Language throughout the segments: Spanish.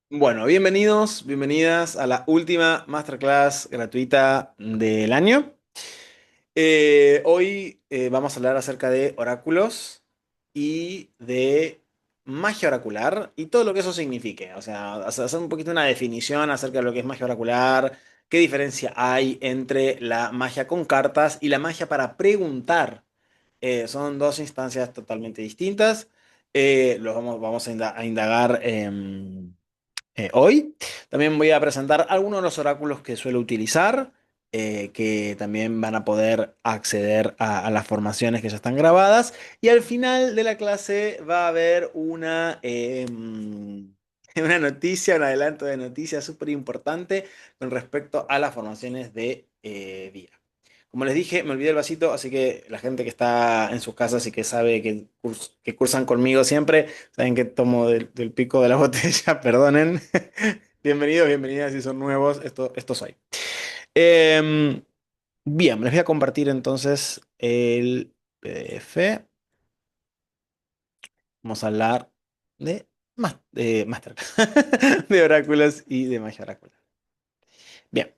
Bueno, bienvenidos, bienvenidas a la última masterclass gratuita del año. Hoy vamos a hablar acerca de oráculos y de magia oracular y todo lo que eso signifique. O sea, hacer un poquito una definición acerca de lo que es magia oracular, qué diferencia hay entre la magia con cartas y la magia para preguntar. Son dos instancias totalmente distintas. Vamos a indagar. Hoy. También voy a presentar algunos de los oráculos que suelo utilizar, que también van a poder acceder a las formaciones que ya están grabadas. Y al final de la clase va a haber una noticia, un adelanto de noticias súper importante con respecto a las formaciones de día. Como les dije, me olvidé el vasito, así que la gente que está en sus casas y que sabe que cursan conmigo siempre, saben que tomo del pico de la botella, perdonen. Bienvenidos, bienvenidas si son nuevos, esto soy. Em, Bien, les voy a compartir entonces el PDF. Vamos a hablar de Masterclass, de oráculos y de magia oracular. Bien.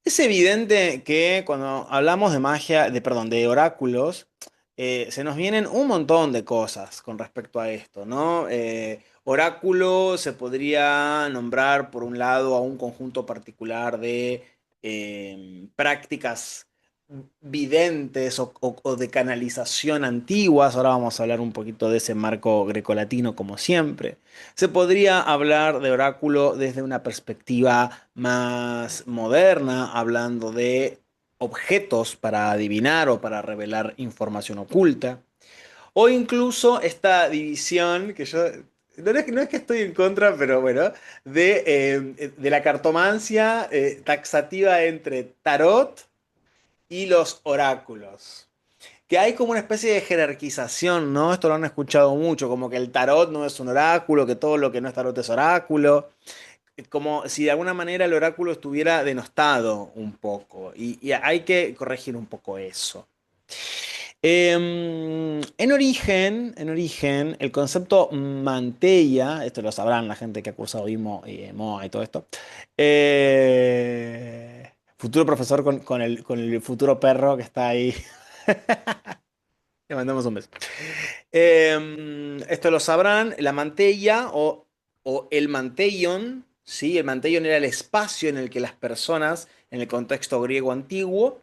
Es evidente que cuando hablamos de magia, perdón, de oráculos, se nos vienen un montón de cosas con respecto a esto, ¿no? Oráculo se podría nombrar por un lado a un conjunto particular de prácticas videntes o de canalización antiguas. Ahora vamos a hablar un poquito de ese marco grecolatino como siempre. Se podría hablar de oráculo desde una perspectiva más moderna, hablando de objetos para adivinar o para revelar información oculta. O incluso esta división que yo... no es que estoy en contra, pero bueno, de la cartomancia taxativa entre tarot y los oráculos. Que hay como una especie de jerarquización, ¿no? Esto lo han escuchado mucho, como que el tarot no es un oráculo, que todo lo que no es tarot es oráculo. Como si de alguna manera el oráculo estuviera denostado un poco. Y hay que corregir un poco eso. En origen, el concepto mantella, esto lo sabrán la gente que ha cursado IMO y MOA y todo esto. Futuro profesor con el futuro perro que está ahí. Le mandamos un beso. Esto lo sabrán, la mantella o el manteion, ¿sí? El manteion era el espacio en el que las personas, en el contexto griego antiguo,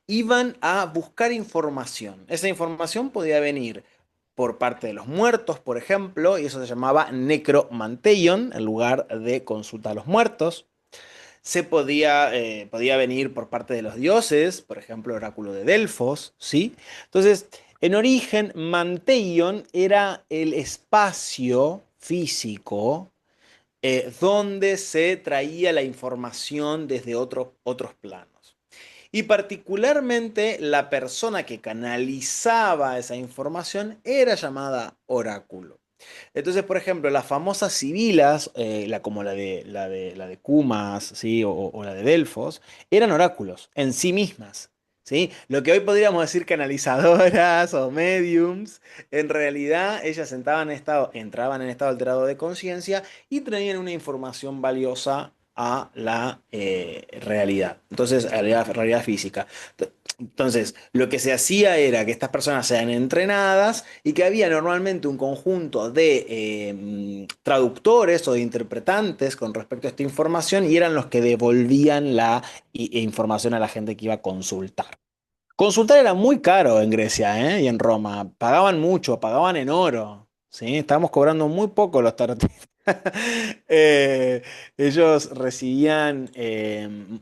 iban a buscar información. Esa información podía venir por parte de los muertos, por ejemplo, y eso se llamaba necromanteion, en lugar de consulta a los muertos. Podía venir por parte de los dioses, por ejemplo, el oráculo de Delfos, ¿sí? Entonces, en origen, Manteion era el espacio físico donde se traía la información desde otros planos. Y particularmente la persona que canalizaba esa información era llamada oráculo. Entonces, por ejemplo, las famosas sibilas, como la de Cumas, ¿sí? O la de Delfos, eran oráculos en sí mismas. ¿Sí? Lo que hoy podríamos decir canalizadoras o mediums, en realidad ellas entraban en estado alterado de conciencia y traían una información valiosa a la realidad. Entonces, a la realidad física. Entonces, lo que se hacía era que estas personas sean entrenadas y que había normalmente un conjunto de traductores o de interpretantes con respecto a esta información y eran los que devolvían la información a la gente que iba a consultar. Consultar era muy caro en Grecia, ¿eh? Y en Roma. Pagaban mucho, pagaban en oro. ¿Sí? Estábamos cobrando muy poco los tarotistas. Eh, Ellos recibían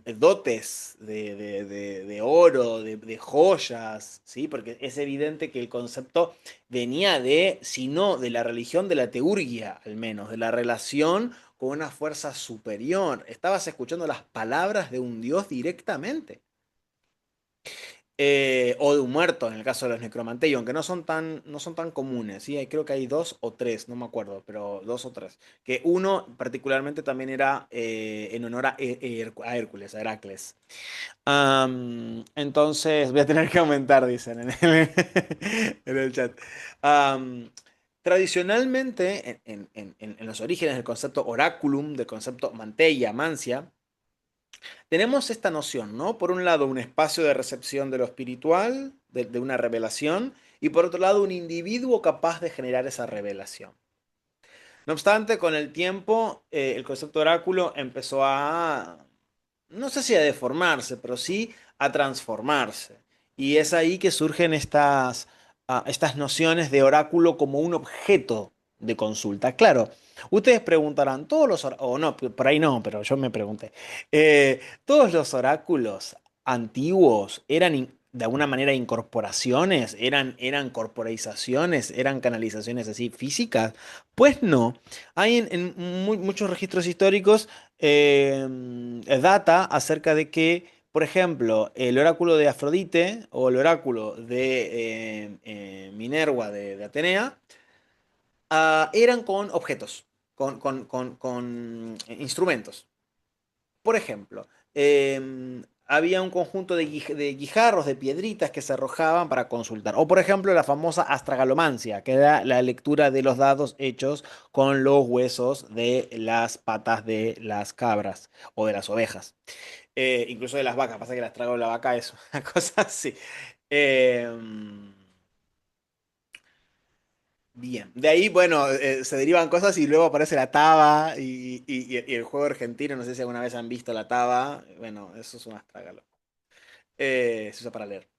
dotes de oro, de joyas, ¿sí? Porque es evidente que el concepto venía si no de la religión, de la teurgia, al menos, de la relación con una fuerza superior. Estabas escuchando las palabras de un dios directamente. O de un muerto, en el caso de los necromanteion, aunque no son tan comunes, ¿sí? Creo que hay dos o tres, no me acuerdo, pero dos o tres. Que uno particularmente también era en honor a Hércules, a Heracles. Entonces, voy a tener que aumentar, dicen en el, en el chat. Am, Tradicionalmente, en los orígenes del concepto oraculum, del concepto mantella, mancia, tenemos esta noción, ¿no? Por un lado, un espacio de recepción de lo espiritual, de una revelación, y por otro lado, un individuo capaz de generar esa revelación. No obstante, con el tiempo, el concepto oráculo empezó a, no sé si a deformarse, pero sí a transformarse. Y es ahí que surgen estas nociones de oráculo como un objeto de consulta. Claro, ustedes preguntarán, todos los o no, por ahí no, pero yo me pregunté, ¿todos los oráculos antiguos eran de alguna manera incorporaciones? ¿Eran corporizaciones? ¿Eran canalizaciones así físicas? Pues no. Hay en muchos registros históricos data acerca de que, por ejemplo, el oráculo de Afrodite o el oráculo de Minerva de Atenea eran con objetos, con instrumentos. Por ejemplo, había un conjunto de guijarros, de piedritas que se arrojaban para consultar. O por ejemplo, la famosa astragalomancia, que era la lectura de los dados hechos con los huesos de las patas de las cabras o de las ovejas. Incluso de las vacas. Pasa que el astrago de la vaca es una cosa así. Em, Bien, de ahí, bueno, se derivan cosas y luego aparece la taba y el juego argentino, no sé si alguna vez han visto la taba, bueno, eso es un astrágalo. Se usa para leer.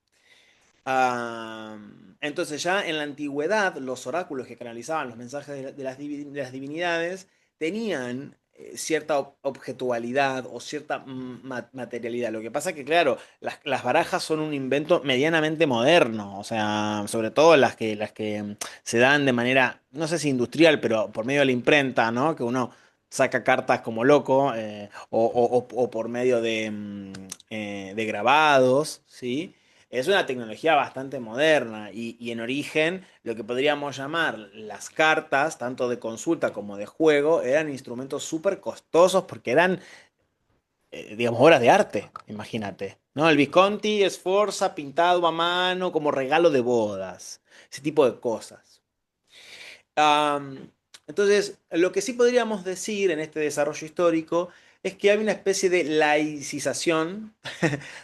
Entonces ya en la antigüedad los oráculos que canalizaban los mensajes de las divinidades tenían cierta objetualidad o cierta materialidad. Lo que pasa que, claro, las barajas son un invento medianamente moderno, o sea, sobre todo las que se dan de manera, no sé si industrial, pero por medio de la imprenta, ¿no? Que uno saca cartas como loco, o por medio de grabados, ¿sí? Es una tecnología bastante moderna y en origen lo que podríamos llamar las cartas, tanto de consulta como de juego, eran instrumentos súper costosos porque eran, digamos, obras de arte, imagínate, ¿no? El Visconti Sforza pintado a mano como regalo de bodas, ese tipo de cosas. Am, entonces, lo que sí podríamos decir en este desarrollo histórico es que hay una especie de laicización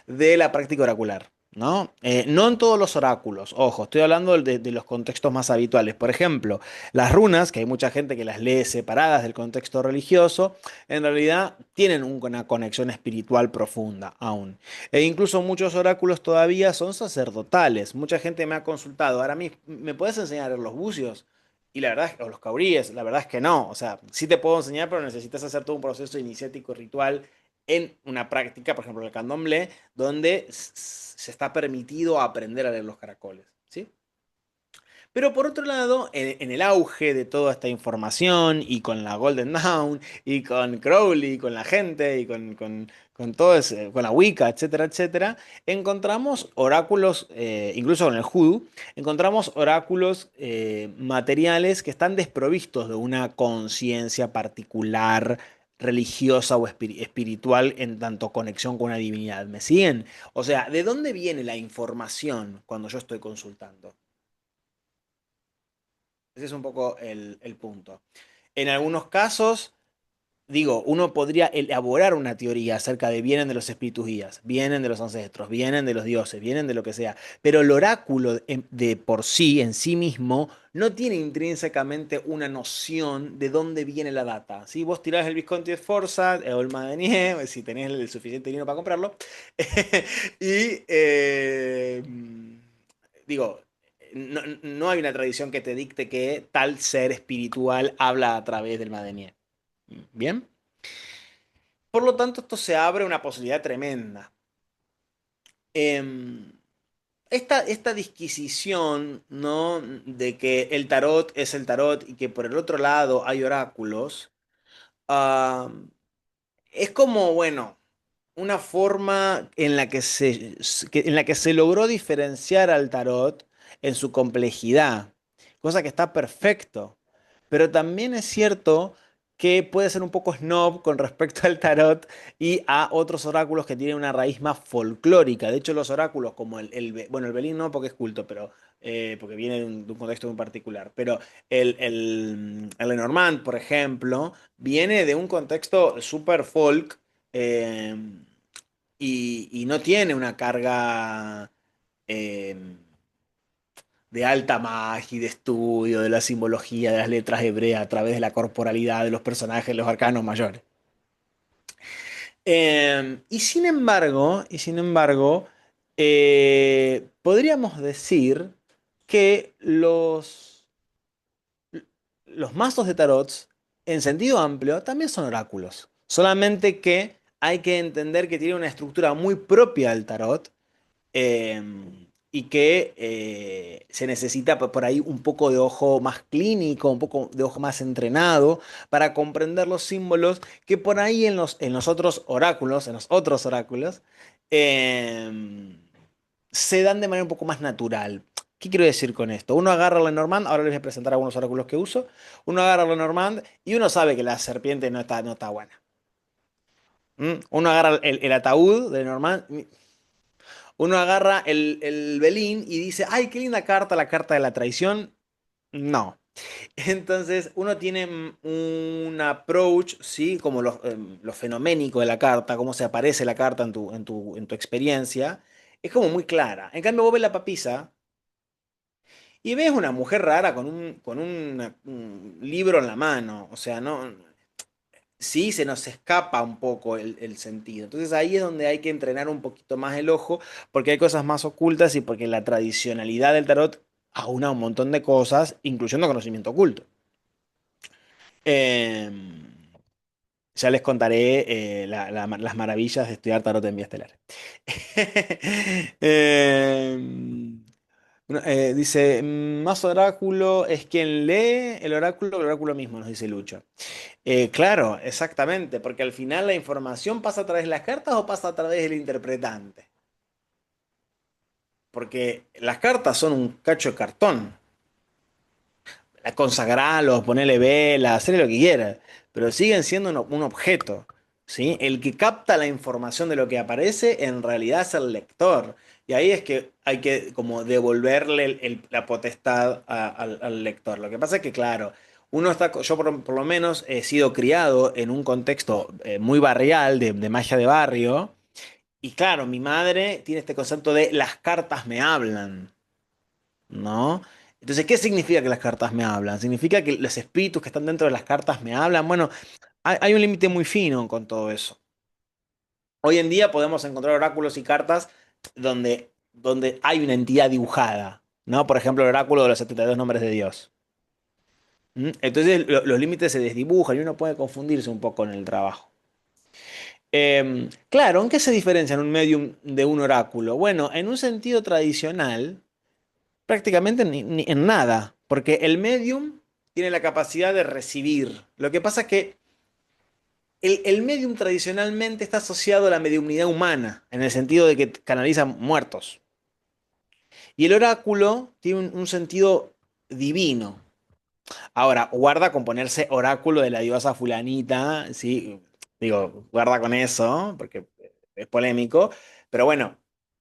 de la práctica oracular, ¿no? No en todos los oráculos, ojo, estoy hablando de los contextos más habituales. Por ejemplo, las runas, que hay mucha gente que las lee separadas del contexto religioso, en realidad tienen una conexión espiritual profunda aún. E incluso muchos oráculos todavía son sacerdotales. Mucha gente me ha consultado, ahora mismo, ¿me puedes enseñar los bucios? Y la verdad, o los cauríes, la verdad es que no. O sea, sí te puedo enseñar, pero necesitas hacer todo un proceso iniciático ritual en una práctica, por ejemplo, el candomblé, donde se está permitido aprender a leer los caracoles, ¿sí? Pero por otro lado, en el auge de toda esta información y con la Golden Dawn y con Crowley, y con la gente y con todo con la Wicca, etcétera, etcétera, encontramos oráculos, incluso con el Hoodoo, encontramos oráculos materiales que están desprovistos de una conciencia particular religiosa o espiritual en tanto conexión con una divinidad. ¿Me siguen? O sea, ¿de dónde viene la información cuando yo estoy consultando? Ese es un poco el punto. En algunos casos, digo, uno podría elaborar una teoría acerca de vienen de los espíritus guías, vienen de los ancestros, vienen de los dioses, vienen de lo que sea, pero el oráculo de por sí, en sí mismo, no tiene intrínsecamente una noción de dónde viene la data. Si vos tirás el Visconti de Sforza o el Madenier, si tenés el suficiente dinero para comprarlo, y digo, no hay una tradición que te dicte que tal ser espiritual habla a través del Madenier. ¿Bien? Por lo tanto, esto se abre una posibilidad tremenda. Em, esta disquisición, ¿no? De que el tarot es el tarot y que por el otro lado hay oráculos, ah, es como, bueno, una forma en la que se logró diferenciar al tarot en su complejidad, cosa que está perfecto. Pero también es cierto que puede ser un poco snob con respecto al tarot y a otros oráculos que tienen una raíz más folclórica. De hecho, los oráculos como bueno, el Belín no porque es culto, pero porque viene de un contexto muy particular. Pero el Lenormand, por ejemplo, viene de un contexto super folk eh, y no tiene una carga eh, de alta magia y de estudio de la simbología de las letras hebreas a través de la corporalidad de los personajes, los arcanos mayores. Y sin embargo, podríamos decir que los mazos de tarots, en sentido amplio, también son oráculos. Solamente que hay que entender que tiene una estructura muy propia del tarot eh, y que se necesita por ahí un poco de ojo más clínico, un poco de ojo más entrenado para comprender los símbolos que por ahí en los otros oráculos, eh, se dan de manera un poco más natural. ¿Qué quiero decir con esto? Uno agarra a Lenormand, ahora les voy a presentar algunos oráculos que uso. Uno agarra a Lenormand y uno sabe que la serpiente no está buena. Uno agarra el ataúd de Lenormand. Uno agarra el Belín y dice, ay, qué linda carta, la carta de la traición. No. Entonces, uno tiene un approach, ¿sí? Como lo fenoménico de la carta, cómo se aparece la carta en tu experiencia, es como muy clara. En cambio, vos ves la papisa y ves una mujer rara con un libro en la mano. O sea, no. Sí, se nos escapa un poco el sentido. Entonces ahí es donde hay que entrenar un poquito más el ojo, porque hay cosas más ocultas y porque la tradicionalidad del tarot aúna un montón de cosas, incluyendo conocimiento oculto. Em, ya les contaré las maravillas de estudiar tarot en vía estelar. Em, dice, más oráculo es quien lee el oráculo mismo, nos dice Lucho. Claro, exactamente, porque al final la información pasa a través de las cartas o pasa a través del interpretante. Porque las cartas son un cacho de cartón. Consagrarlos, ponerle velas, hacerle lo que quieras, pero siguen siendo un objeto. ¿Sí? El que capta la información de lo que aparece en realidad es el lector. Y ahí es que hay que como devolverle la potestad al lector. Lo que pasa es que, claro, yo por lo menos he sido criado en un contexto muy barrial, de magia de barrio. Y claro, mi madre tiene este concepto de las cartas me hablan. ¿No? Entonces, ¿qué significa que las cartas me hablan? ¿Significa que los espíritus que están dentro de las cartas me hablan? Bueno, hay un límite muy fino con todo eso. Hoy en día podemos encontrar oráculos y cartas donde hay una entidad dibujada, ¿no? Por ejemplo, el oráculo de los 72 nombres de Dios. Entonces, los límites se desdibujan y uno puede confundirse un poco en el trabajo. Claro, ¿en qué se diferencia un medium de un oráculo? Bueno, en un sentido tradicional, prácticamente ni en nada, porque el medium tiene la capacidad de recibir. Lo que pasa es que el medium tradicionalmente está asociado a la mediumnidad humana, en el sentido de que canaliza muertos. Y el oráculo tiene un sentido divino. Ahora, guarda con ponerse oráculo de la diosa fulanita, ¿sí? Digo, guarda con eso, porque es polémico. Pero bueno,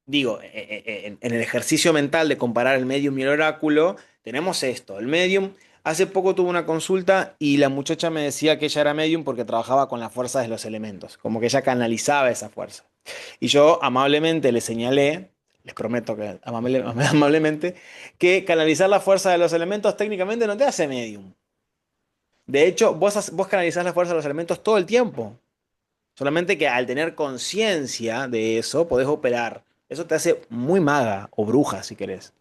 digo, en el ejercicio mental de comparar el medium y el oráculo, tenemos esto. El medium, hace poco tuve una consulta y la muchacha me decía que ella era medium porque trabajaba con las fuerzas de los elementos, como que ella canalizaba esa fuerza. Y yo amablemente le señalé, les prometo que amablemente, que canalizar la fuerza de los elementos técnicamente no te hace medium. De hecho, vos canalizás la fuerza de los elementos todo el tiempo. Solamente que al tener conciencia de eso, podés operar. Eso te hace muy maga o bruja, si querés.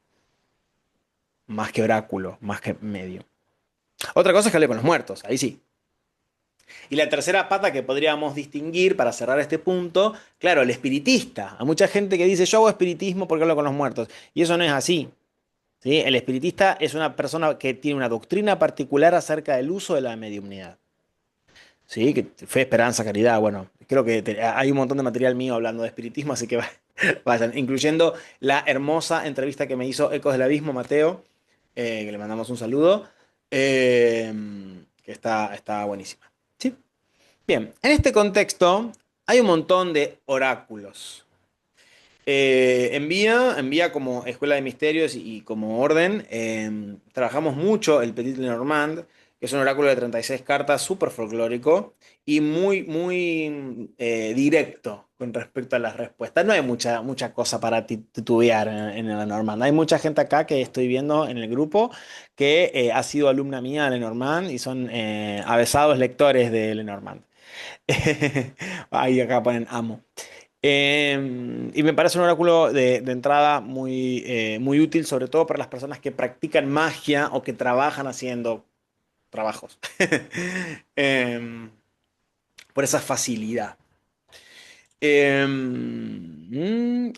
Más que oráculo, más que medio. Otra cosa es que hable con los muertos, ahí sí. Y la tercera pata que podríamos distinguir para cerrar este punto, claro, el espiritista. Hay mucha gente que dice, yo hago espiritismo porque hablo con los muertos. Y eso no es así. ¿Sí? El espiritista es una persona que tiene una doctrina particular acerca del uso de la mediumnidad. Sí, que fe, esperanza, caridad. Bueno, creo que hay un montón de material mío hablando de espiritismo, así que vayan, incluyendo la hermosa entrevista que me hizo Ecos del Abismo, Mateo, que le mandamos un saludo, eh, que está buenísima. ¿Sí? Bien, en este contexto hay un montón de oráculos. Envía como escuela de misterios y como orden. Trabajamos mucho el Petit Lenormand, que es un oráculo de 36 cartas, súper folclórico y muy directo con respecto a las respuestas. No hay mucha cosa para titubear en el Lenormand. Hay mucha gente acá que estoy viendo en el grupo que ha sido alumna mía de Lenormand y son avesados lectores de Lenormand. Ahí acá ponen amo. Y me parece un oráculo de entrada muy útil, sobre todo para las personas que practican magia o que trabajan haciendo trabajos. Em, por esa facilidad. ¿Qué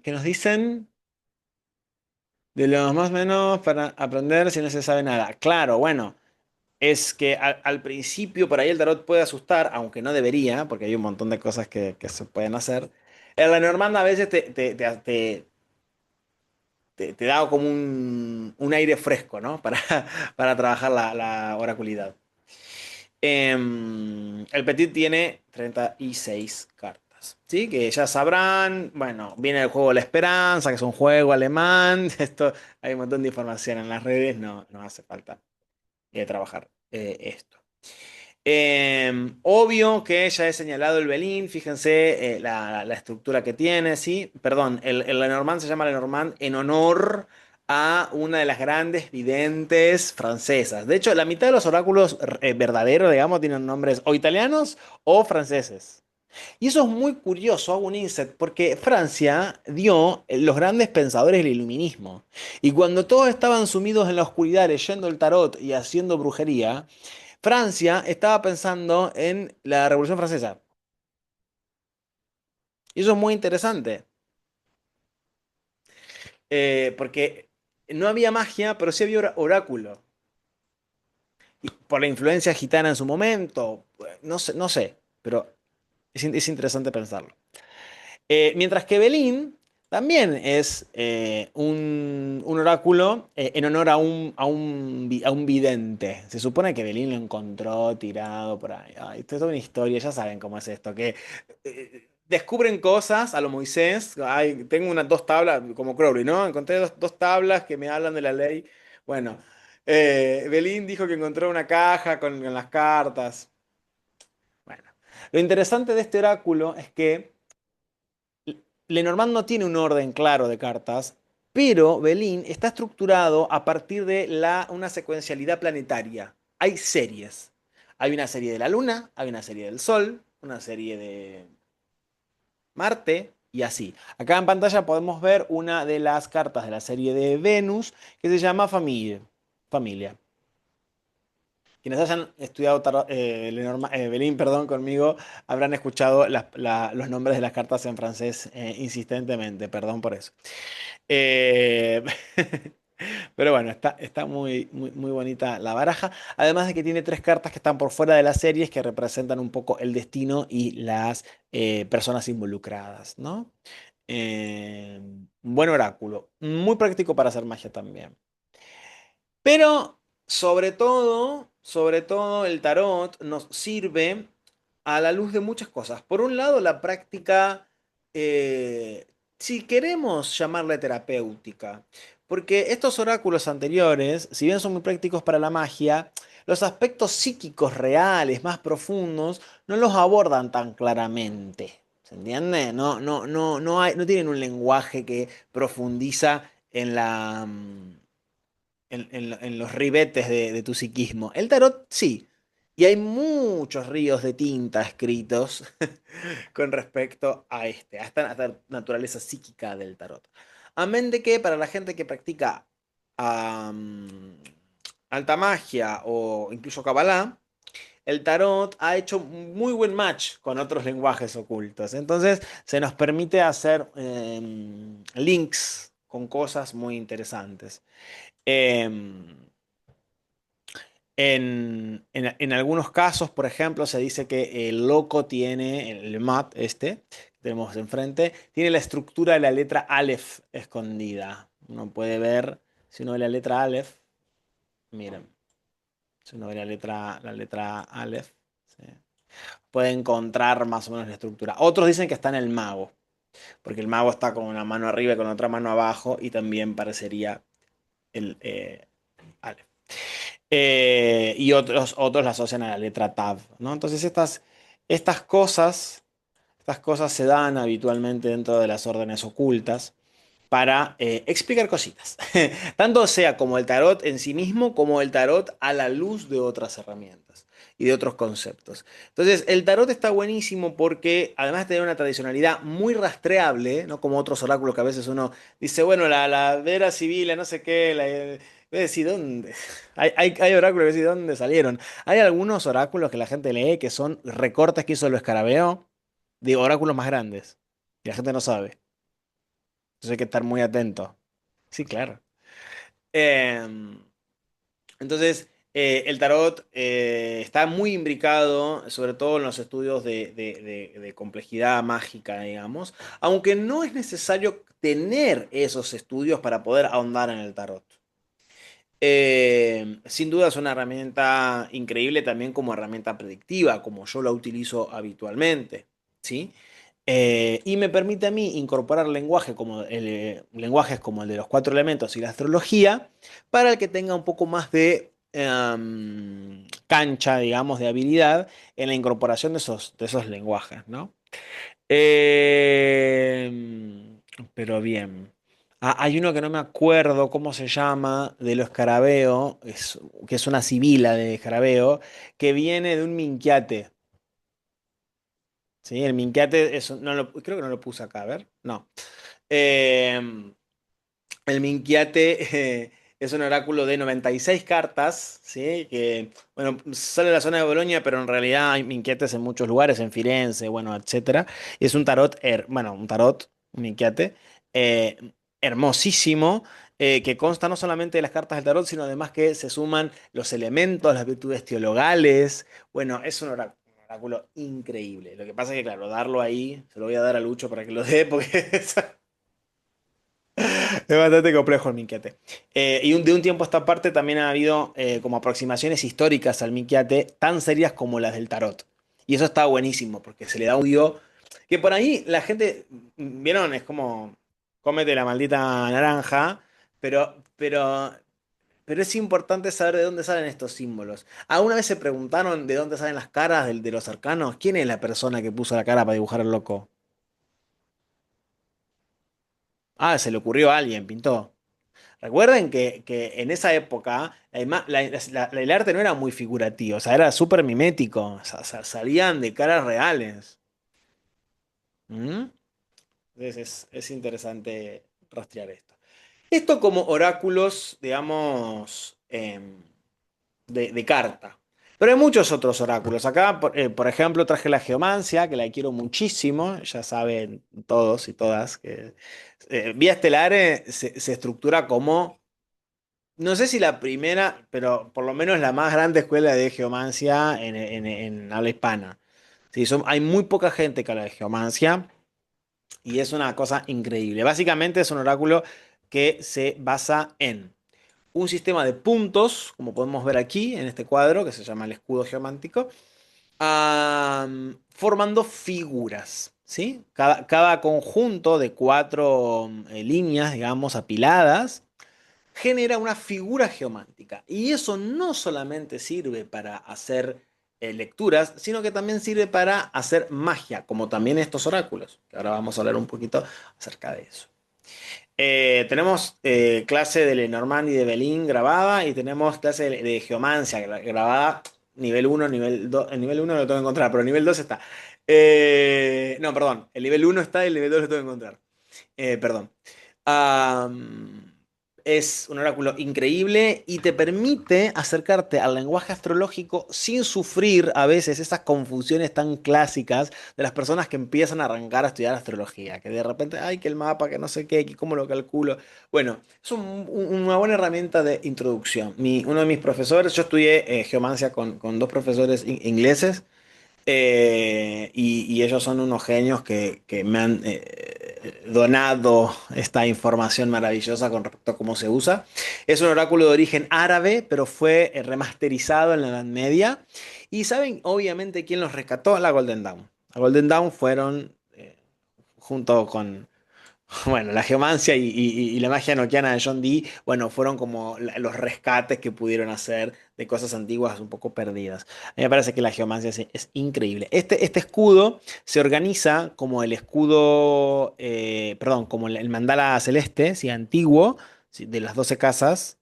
nos dicen? De los más o menos para aprender si no se sabe nada. Claro, bueno, es que al principio por ahí el tarot puede asustar, aunque no debería, porque hay un montón de cosas que se pueden hacer. El Lenormand a veces te da como un aire fresco, ¿no? Para trabajar la oraculidad. El Petit tiene 36 cartas, ¿sí? Que ya sabrán, bueno, viene el juego La Esperanza, que es un juego alemán. Esto, hay un montón de información en las redes, no hace falta trabajar esto. Obvio que ya he señalado el Belín, fíjense la estructura que tiene, ¿sí? Perdón, el Lenormand se llama Lenormand en honor a una de las grandes videntes francesas. De hecho, la mitad de los oráculos verdaderos, digamos, tienen nombres o italianos o franceses. Y eso es muy curioso, hago un insight, porque Francia dio los grandes pensadores del iluminismo. Y cuando todos estaban sumidos en la oscuridad leyendo el tarot y haciendo brujería, Francia estaba pensando en la Revolución Francesa. Y eso es muy interesante, porque no había magia, pero sí había oráculo. Y por la influencia gitana en su momento, no sé, pero es interesante pensarlo. Mientras que Belín también es un oráculo en honor a un vidente. Se supone que Belín lo encontró tirado por ahí. Ay, esto es toda una historia, ya saben cómo es esto, que descubren cosas a lo Moisés. Ay, tengo unas dos tablas, como Crowley, ¿no? Encontré dos tablas que me hablan de la ley. Bueno, Belín dijo que encontró una caja con las cartas. Bueno, lo interesante de este oráculo es que Lenormand no tiene un orden claro de cartas, pero Belín está estructurado a partir de una secuencialidad planetaria. Hay series. Hay una serie de la Luna, hay una serie del Sol, una serie de Marte y así. Acá en pantalla podemos ver una de las cartas de la serie de Venus que se llama Familia. Familia. Quienes hayan estudiado Belín, perdón, conmigo, habrán escuchado los nombres de las cartas en francés insistentemente, perdón por eso. Eh, pero bueno, está muy bonita la baraja. Además de que tiene tres cartas que están por fuera de las series que representan un poco el destino y las personas involucradas, ¿no? Un buen oráculo. Muy práctico para hacer magia también. Pero sobre todo el tarot nos sirve a la luz de muchas cosas. Por un lado, la práctica, eh, si queremos llamarla terapéutica, porque estos oráculos anteriores, si bien son muy prácticos para la magia, los aspectos psíquicos reales, más profundos, no los abordan tan claramente. ¿Se entiende? No tienen un lenguaje que profundiza en los ribetes de tu psiquismo. El tarot sí. Y hay muchos ríos de tinta escritos con respecto a esta naturaleza psíquica del tarot. Amén de que para la gente que practica am, alta magia o incluso Kabbalah, el tarot ha hecho muy buen match con otros lenguajes ocultos. Entonces se nos permite hacer links con cosas muy interesantes. Em, en algunos casos, por ejemplo, se dice que el loco tiene, el mat que tenemos enfrente, tiene la estructura de la letra Aleph escondida. Uno puede ver, si uno ve la letra Aleph, miren, si uno ve la letra Aleph, ¿sí? Puede encontrar más o menos la estructura. Otros dicen que está en el mago. porque el mago está con una mano arriba y con otra mano abajo, y también parecería el Aleph. Y otros la asocian a la letra Tav, ¿no? Entonces estas cosas se dan habitualmente dentro de las órdenes ocultas para explicar cositas. Tanto sea como el tarot en sí mismo, como el tarot a la luz de otras herramientas y de otros conceptos. Entonces, el tarot está buenísimo porque, además de tener una tradicionalidad muy rastreable, no como otros oráculos que a veces uno dice, bueno, la Vera Civil, la no sé qué, voy a decir, ¿dónde? Hay oráculos que voy a decir, ¿dónde salieron? Hay algunos oráculos que la gente lee que son recortes que hizo el Escarabeo de oráculos más grandes. Y la gente no sabe. Entonces hay que estar muy atento. Sí, claro. Em, entonces, el tarot está muy imbricado, sobre todo en los estudios de complejidad mágica, digamos, aunque no es necesario tener esos estudios para poder ahondar en el tarot. Sin duda es una herramienta increíble también como herramienta predictiva, como yo la utilizo habitualmente, ¿sí? Y me permite a mí incorporar lenguajes como el de los cuatro elementos y la astrología para el que tenga un poco más de cancha, digamos, de habilidad en la incorporación de esos lenguajes, ¿no? Pero bien. Hay uno que no me acuerdo cómo se llama, de los escarabeo, que es una sibila de escarabeo, que viene de un minquiate. ¿Sí? El minquiate creo que no lo puse acá, a ver. No. Eh, el minquiate es un oráculo de 96 cartas, ¿sí? Que, bueno, sale de la zona de Bolonia, pero en realidad hay minquiates en muchos lugares, en Firenze, bueno, etcétera. Es un tarot, un minquiate, eh, hermosísimo, que consta no solamente de las cartas del tarot, sino además que se suman los elementos, las virtudes teologales. Bueno, es un oráculo increíble. Lo que pasa es que, claro, darlo ahí, se lo voy a dar a Lucho para que lo dé, porque es bastante complejo el Minquiate. De un tiempo a esta parte también ha habido como aproximaciones históricas al Minquiate tan serias como las del tarot. Y eso está buenísimo porque se le da un audio que por ahí la gente, ¿vieron? Es como, cómete la maldita naranja, pero es importante saber de dónde salen estos símbolos. ¿Alguna vez se preguntaron de dónde salen las caras de los arcanos? ¿Quién es la persona que puso la cara para dibujar al loco? Ah, se le ocurrió a alguien, pintó. Recuerden que en esa época el arte no era muy figurativo, o sea, era súper mimético, salían de caras reales. ¿Mm? Entonces es interesante rastrear esto. Esto como oráculos, digamos, de carta. Pero hay muchos otros oráculos. Acá, por ejemplo, traje la geomancia, que la quiero muchísimo, ya saben todos y todas que Vía Estelares se estructura como no sé si la primera, pero por lo menos la más grande escuela de geomancia en habla hispana. Sí, hay muy poca gente que habla de geomancia y es una cosa increíble. Básicamente es un oráculo que se basa en un sistema de puntos, como podemos ver aquí en este cuadro, que se llama el escudo geomántico, formando figuras. ¿Sí? Cada conjunto de cuatro líneas, digamos, apiladas genera una figura geomántica. Y eso no solamente sirve para hacer lecturas, sino que también sirve para hacer magia, como también estos oráculos, que ahora vamos a hablar un poquito acerca de eso. Tenemos clase de Lenormand y de Belín grabada y tenemos clase de geomancia grabada nivel uno nivel 2. El nivel uno lo tengo que encontrar, pero el nivel 2 está. No, perdón, el nivel uno está y el nivel 2 lo tengo que encontrar. Perdón. Am, es un oráculo increíble y te permite acercarte al lenguaje astrológico sin sufrir a veces esas confusiones tan clásicas de las personas que empiezan a arrancar a estudiar astrología, que de repente, ay, que el mapa, que no sé qué, que cómo lo calculo. Bueno, es una buena herramienta de introducción. Uno de mis profesores, yo estudié geomancia con dos profesores ingleses. Y ellos son unos genios que me han donado esta información maravillosa con respecto a cómo se usa. Es un oráculo de origen árabe, pero fue remasterizado en la Edad Media. Y saben, obviamente, quién los rescató, la Golden Dawn. La Golden Dawn fueron junto con, bueno, la geomancia y la magia enoquiana de John Dee, bueno, fueron como los rescates que pudieron hacer de cosas antiguas un poco perdidas. A mí me parece que la geomancia es increíble. Este escudo se organiza como el escudo, perdón, como el mandala celeste, ¿sí? Antiguo, ¿sí? De las 12 casas,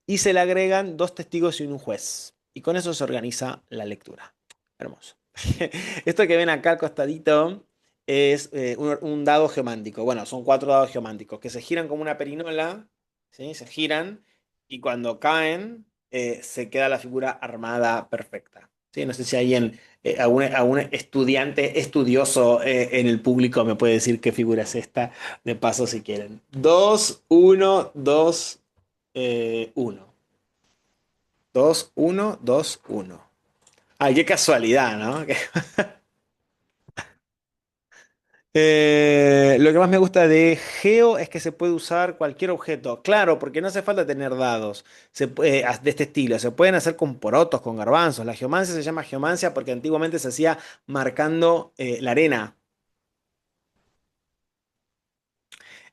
y se le agregan dos testigos y un juez. Y con eso se organiza la lectura. Hermoso. Esto que ven acá al costadito es un dado geomántico. Bueno, son cuatro dados geománticos que se giran como una perinola, ¿sí? Se giran y cuando caen se queda la figura armada perfecta. ¿Sí? No sé si alguien, algún estudiante estudioso en el público me puede decir qué figura es esta, de paso si quieren. 2, 1, 2, 1. 2, 1, 2, 1. Ay, qué casualidad, ¿no? Lo que más me gusta de Geo es que se puede usar cualquier objeto. Claro, porque no hace falta tener dados de este estilo. Se pueden hacer con porotos, con garbanzos. La geomancia se llama geomancia porque antiguamente se hacía marcando la arena.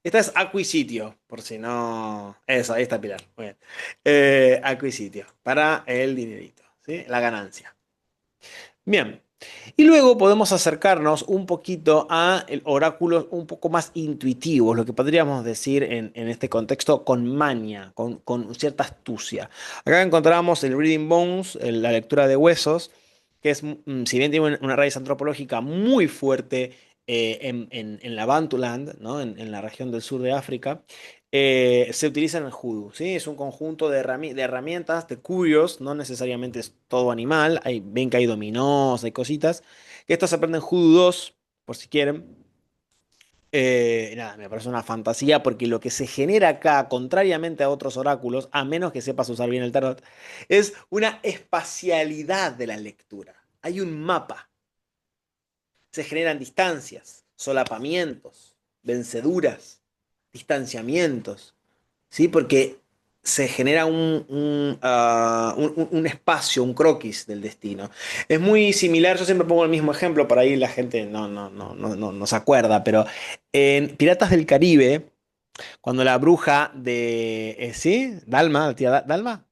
Esta es Acquisitio, por si no. Eso, ahí está Pilar. Muy bien. Acquisitio, para el dinerito, ¿sí? La ganancia. Bien. Y luego podemos acercarnos un poquito a el oráculos un poco más intuitivos, lo que podríamos decir en este contexto con maña, con cierta astucia. Acá encontramos el Reading Bones, la lectura de huesos, que es, si bien tiene una raíz antropológica muy fuerte en la Bantuland, ¿no? En la región del sur de África, se utiliza en el Hoodoo, ¿sí? Es un conjunto de herramientas, de curios, no necesariamente es todo animal, ven que hay dominós, hay cositas, que estos se aprenden en Hoodoo 2, por si quieren. Nada, me parece una fantasía porque lo que se genera acá, contrariamente a otros oráculos, a menos que sepas usar bien el tarot, es una espacialidad de la lectura. Hay un mapa, se generan distancias, solapamientos, venceduras, distanciamientos. ¿Sí? Porque se genera un espacio, un croquis del destino. Es muy similar, yo siempre pongo el mismo ejemplo, por ahí la gente no se acuerda, pero en Piratas del Caribe, cuando la bruja de, ¿sí? Dalma, la tía Dalma.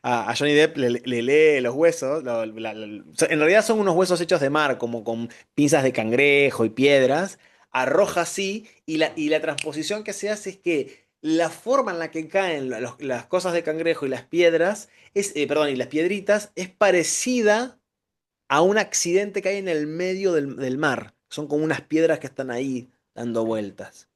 A Johnny Depp le lee los huesos. En realidad son unos huesos hechos de mar, como con pinzas de cangrejo y piedras. Arroja así, y la transposición que se hace es que la forma en la que caen las cosas de cangrejo y las piedras, perdón, y las piedritas, es parecida a un accidente que hay en el medio del mar. Son como unas piedras que están ahí dando vueltas.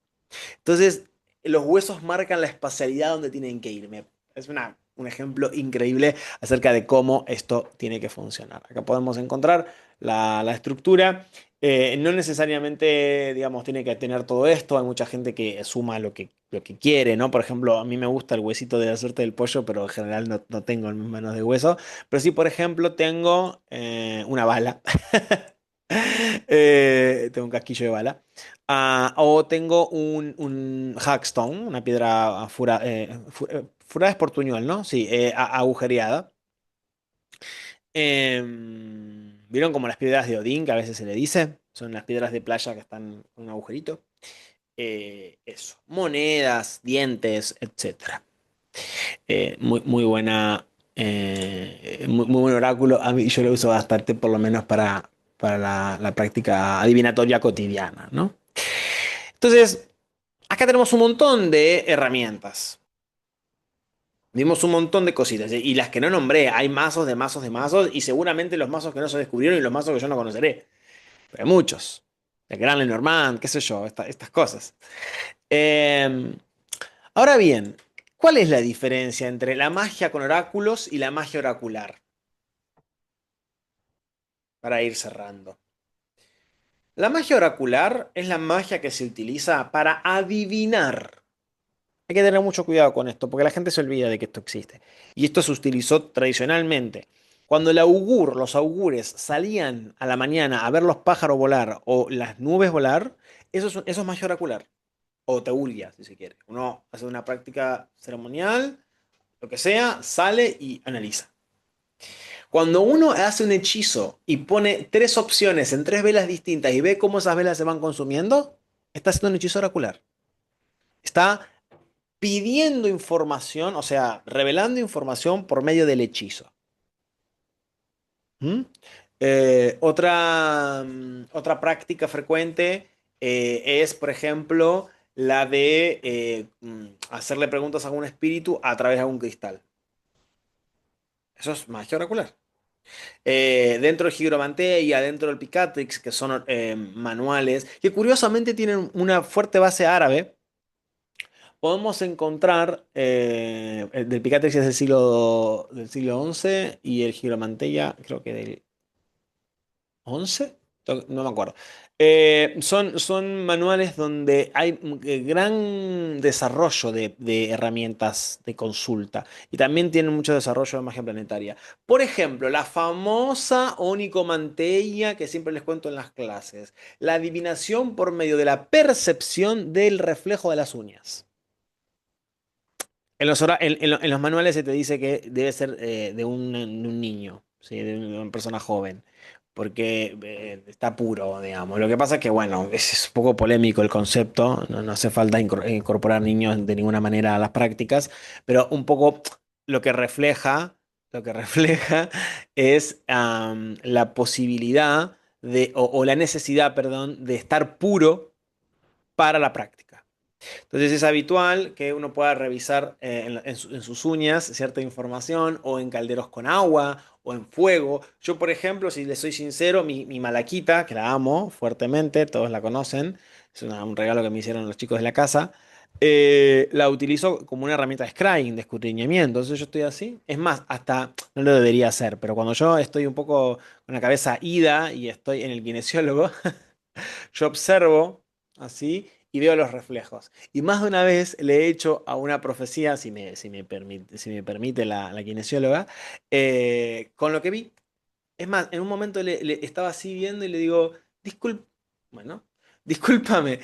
Entonces, los huesos marcan la espacialidad donde tienen que ir. Es un ejemplo increíble acerca de cómo esto tiene que funcionar. Acá podemos encontrar la estructura. No necesariamente, digamos, tiene que tener todo esto. Hay mucha gente que suma lo que quiere, ¿no? Por ejemplo, a mí me gusta el huesito de la suerte del pollo, pero en general no tengo en mis manos de hueso. Pero sí, por ejemplo, tengo una bala. Tengo un casquillo de bala. O tengo un hackstone, una piedra furada es portuñol, ¿no? Sí, agujereada. ¿Vieron como las piedras de Odín, que a veces se le dice? Son las piedras de playa que están con un agujerito. Eso. Monedas, dientes, etcétera. Muy buena. Muy buen oráculo. A mí yo lo uso bastante, por lo menos para la práctica adivinatoria cotidiana, ¿no? Entonces, acá tenemos un montón de herramientas. Vimos un montón de cositas. Y las que no nombré, hay mazos de mazos de mazos. Y seguramente los mazos que no se descubrieron y los mazos que yo no conoceré. Pero hay muchos. El Gran Lenormand, qué sé yo, estas cosas. Eh, Ahora bien, ¿cuál es la diferencia entre la magia con oráculos y la magia oracular? Para ir cerrando. La magia oracular es la magia que se utiliza para adivinar. Hay que tener mucho cuidado con esto, porque la gente se olvida de que esto existe. Y esto se utilizó tradicionalmente. Cuando los augures salían a la mañana a ver los pájaros volar o las nubes volar, eso es magia oracular. O teulia, si se quiere. Uno hace una práctica ceremonial, lo que sea, sale y analiza. Cuando uno hace un hechizo y pone tres opciones en tres velas distintas y ve cómo esas velas se van consumiendo, está haciendo un hechizo oracular. Está pidiendo información, o sea, revelando información por medio del hechizo. ¿Mm? Otra práctica frecuente es, por ejemplo, la de hacerle preguntas a un espíritu a través de un cristal. Eso es magia oracular. Dentro del Higromanteia, dentro del Picatrix, que son manuales, que curiosamente tienen una fuerte base árabe, podemos encontrar, el del Picatrix es del siglo XI y el Higromanteia creo que del ¿11? No me acuerdo. Son manuales donde hay gran desarrollo de herramientas de consulta y también tienen mucho desarrollo de magia planetaria. Por ejemplo, la famosa onicomanteia que siempre les cuento en las clases. La adivinación por medio de la percepción del reflejo de las uñas. En los manuales se te dice que debe ser de un niño, ¿sí? De una persona joven, porque está puro, digamos. Lo que pasa es que, bueno, es un poco polémico el concepto, no hace falta incorporar niños de ninguna manera a las prácticas, pero un poco lo que refleja es la posibilidad o la necesidad, perdón, de estar puro para la práctica. Entonces es habitual que uno pueda revisar en sus uñas cierta información o en calderos con agua o en fuego. Yo, por ejemplo, si les soy sincero, mi malaquita, que la amo fuertemente, todos la conocen, es un regalo que me hicieron los chicos de la casa, la utilizo como una herramienta de scrying, de escudriñamiento. Entonces yo estoy así. Es más, hasta no lo debería hacer, pero cuando yo estoy un poco con la cabeza ida y estoy en el kinesiólogo, yo observo así y veo los reflejos. Y más de una vez le he hecho a una profecía, si me permite la kinesióloga, con lo que vi. Es más, en un momento le estaba así viendo y le digo, bueno, discúlpame,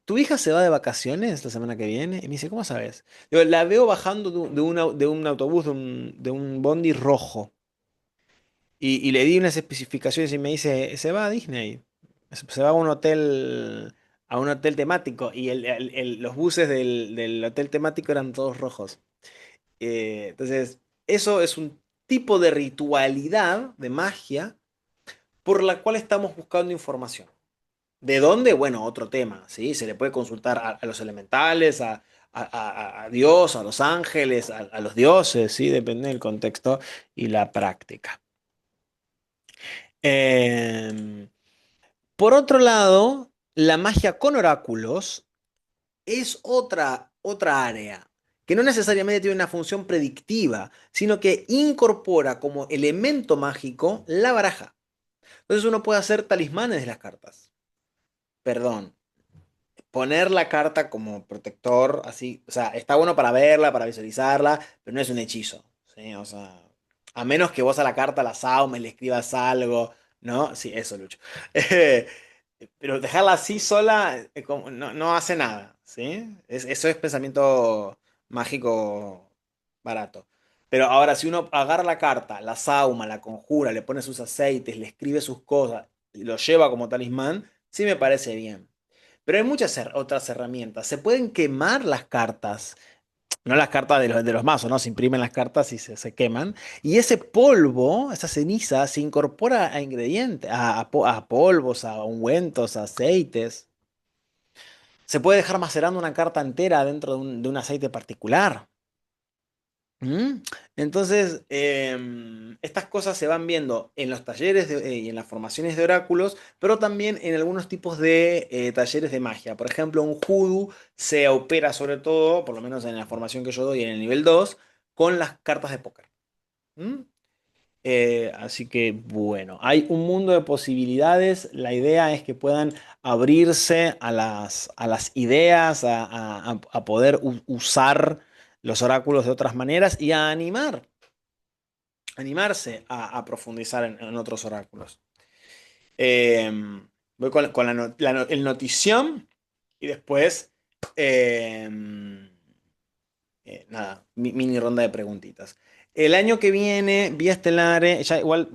¿tu hija se va de vacaciones la semana que viene? Y me dice, ¿cómo sabes? Digo, la veo bajando de un autobús, de un bondi rojo. Y le di unas especificaciones y me dice, se va a Disney. Se va a un hotel temático. Y los buses del hotel temático eran todos rojos. Entonces, eso es un tipo de ritualidad, de magia, por la cual estamos buscando información. ¿De dónde? Bueno, otro tema, ¿sí? Se le puede consultar a los elementales, a Dios, a los ángeles, a los dioses, ¿sí? Depende del contexto y la práctica. Em, por otro lado, la magia con oráculos es otra área que no necesariamente tiene una función predictiva, sino que incorpora como elemento mágico la baraja. Entonces uno puede hacer talismanes de las cartas. Perdón, poner la carta como protector, así, o sea, está bueno para verla, para visualizarla, pero no es un hechizo, ¿sí? O sea, a menos que vos a la carta la saumes, le escribas algo, ¿no? Sí, eso, Lucho. Pero dejarla así sola no hace nada, ¿sí? Eso es pensamiento mágico barato. Pero ahora, si uno agarra la carta, la sauma, la conjura, le pone sus aceites, le escribe sus cosas y lo lleva como talismán, sí me parece bien. Pero hay muchas otras herramientas. Se pueden quemar las cartas, no las cartas de los mazos, ¿no? Se imprimen las cartas y se queman. Y ese polvo, esa ceniza, se incorpora a ingredientes, a polvos, a ungüentos, a aceites. Se puede dejar macerando una carta entera dentro de un aceite particular. ¿Mm? Entonces, estas cosas se van viendo en los talleres y en las formaciones de oráculos, pero también en algunos tipos de talleres de magia. Por ejemplo, un hoodoo se opera sobre todo, por lo menos en la formación que yo doy en el nivel 2 con las cartas de póker. ¿Mm? Así que bueno, hay un mundo de posibilidades. La idea es que puedan abrirse a las ideas, a poder usar los oráculos de otras maneras y a animarse a profundizar en otros oráculos. Eh, Voy con el notición y después, eh, nada, mini ronda de preguntitas. El año que viene, Vía Estelar, ya igual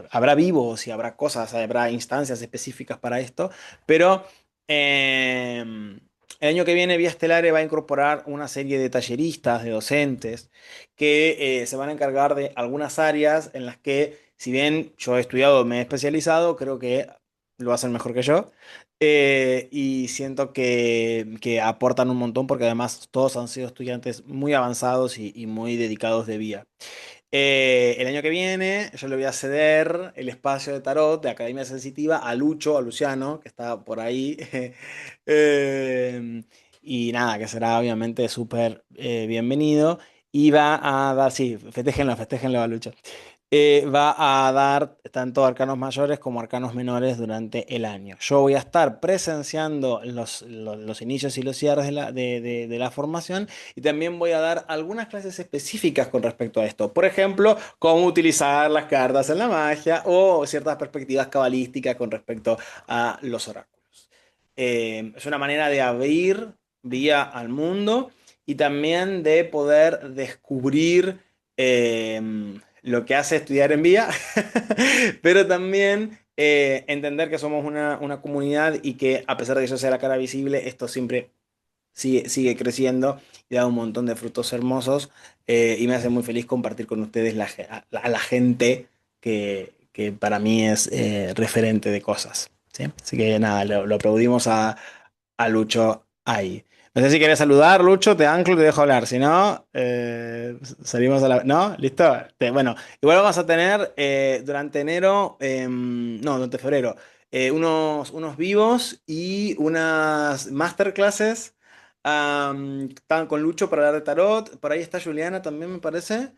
habrá vivos y habrá cosas, habrá instancias específicas para esto, pero el año que viene Vía Estelar va a incorporar una serie de talleristas, de docentes, que se van a encargar de algunas áreas en las que, si bien yo he estudiado, me he especializado, creo que lo hacen mejor que yo. Y siento que aportan un montón porque además todos han sido estudiantes muy avanzados y muy dedicados de vía. El año que viene yo le voy a ceder el espacio de tarot de Academia Sensitiva a Lucho, a Luciano, que está por ahí. Y nada, que será obviamente súper bienvenido. Y va a dar, sí, festéjenlo, festéjenlo a Lucho. Va a dar tanto arcanos mayores como arcanos menores durante el año. Yo voy a estar presenciando los inicios y los cierres de la formación y también voy a dar algunas clases específicas con respecto a esto. Por ejemplo, cómo utilizar las cartas en la magia o ciertas perspectivas cabalísticas con respecto a los oráculos. Es una manera de abrir vía al mundo y también de poder descubrir lo que hace estudiar en vía, pero también entender que somos una comunidad y que a pesar de que yo sea la cara visible, esto siempre sigue creciendo y da un montón de frutos hermosos y me hace muy feliz compartir con ustedes a la gente que para mí es referente de cosas. ¿Sí? Así que nada, lo aplaudimos a Lucho ahí. No sé si quieres saludar, Lucho, te anclo y te dejo hablar. Si no, salimos a la... ¿No? ¿Listo? Bueno, igual vamos a tener durante enero, no, durante febrero, unos vivos y unas masterclasses. Están con Lucho para hablar de tarot. Por ahí está Juliana también, me parece.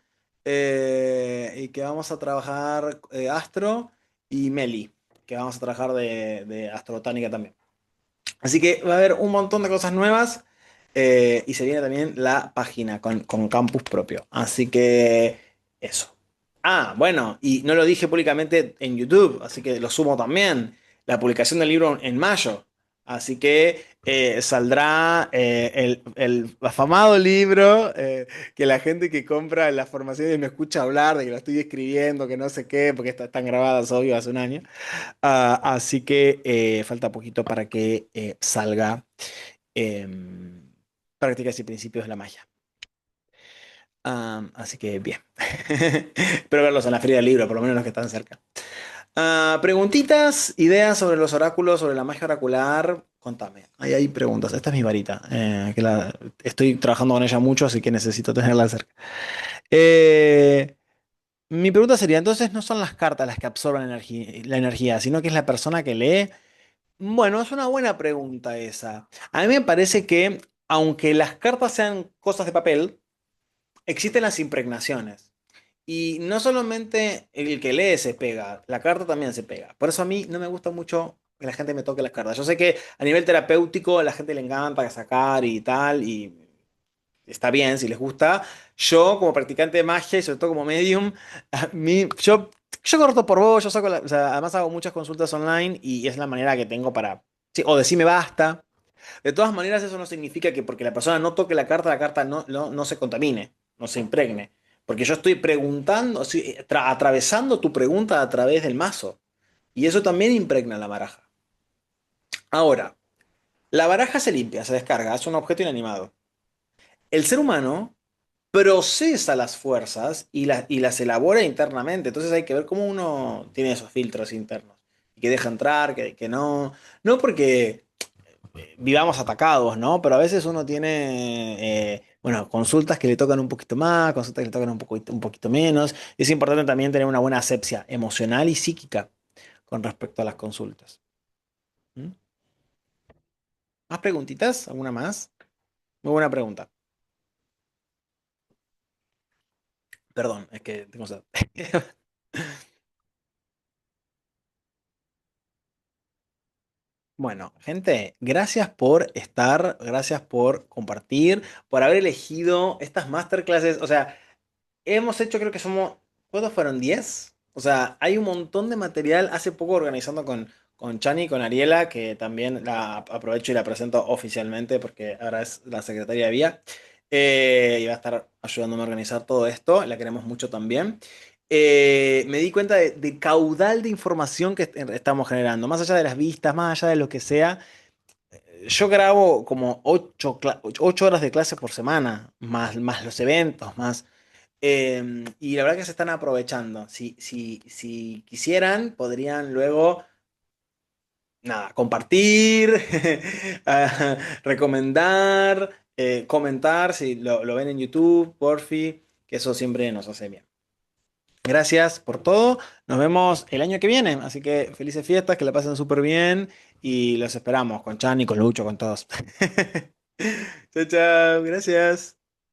Y que vamos a trabajar Astro y Meli, que vamos a trabajar de astrobotánica también. Así que va a haber un montón de cosas nuevas y se viene también la página con campus propio. Así que eso. Ah, bueno, y no lo dije públicamente en YouTube, así que lo sumo también. La publicación del libro en mayo. Así que saldrá el afamado libro que la gente que compra las formaciones me escucha hablar de que lo estoy escribiendo, que no sé qué, porque están grabadas, obvio, hace un año. Así que falta poquito para que salga Prácticas y Principios de la Magia. Así que bien. Espero verlos en la Feria del Libro, por lo menos los que están cerca. Preguntitas, ideas sobre los oráculos, sobre la magia oracular. Contame. Ahí hay preguntas. Esta es mi varita, estoy trabajando con ella mucho, así que necesito tenerla cerca. Eh, Mi pregunta sería, entonces no son las cartas las que absorben la energía, sino que es la persona que lee. Bueno, es una buena pregunta esa. A mí me parece que, aunque las cartas sean cosas de papel, existen las impregnaciones. Y no solamente el que lee se pega, la carta también se pega. Por eso a mí no me gusta mucho que la gente me toque las cartas. Yo sé que a nivel terapéutico a la gente le encanta sacar y tal, y está bien si les gusta. Yo, como practicante de magia y sobre todo como medium, yo corto por vos, yo saco o sea, además hago muchas consultas online y es la manera que tengo para... Sí, o decirme basta. De todas maneras, eso no significa que porque la persona no toque la carta no se contamine, no se impregne. Porque yo estoy preguntando, sí, atravesando tu pregunta a través del mazo. Y eso también impregna la baraja. Ahora, la baraja se limpia, se descarga, es un objeto inanimado. El ser humano procesa las fuerzas y las elabora internamente. Entonces hay que ver cómo uno tiene esos filtros internos. Que deja entrar, que no. No porque vivamos atacados, ¿no? Pero a veces uno tiene, bueno, consultas que le tocan un poquito más, consultas que le tocan un poquito menos. Es importante también tener una buena asepsia emocional y psíquica con respecto a las consultas. ¿Mm? ¿Más preguntitas? ¿Alguna más? Muy buena pregunta. Perdón, es que tengo sed. Bueno, gente, gracias por estar, gracias por compartir, por haber elegido estas masterclasses. O sea, hemos hecho, creo que somos, ¿cuántos fueron? 10. O sea, hay un montón de material. Hace poco organizando con Chani y con Ariela, que también la aprovecho y la presento oficialmente porque ahora es la secretaria de Vía. Y va a estar ayudándome a organizar todo esto. La queremos mucho también. Me di cuenta del caudal de información que estamos generando, más allá de las vistas, más allá de lo que sea. Yo grabo como 8 horas de clase por semana, más los eventos, más... y la verdad que se están aprovechando. Si quisieran, podrían luego, nada, compartir, recomendar, comentar, si lo ven en YouTube, porfi, que eso siempre nos hace bien. Gracias por todo. Nos vemos el año que viene. Así que felices fiestas, que la pasen súper bien y los esperamos con Chani, con Lucho, con todos. Chao, chao. Gracias.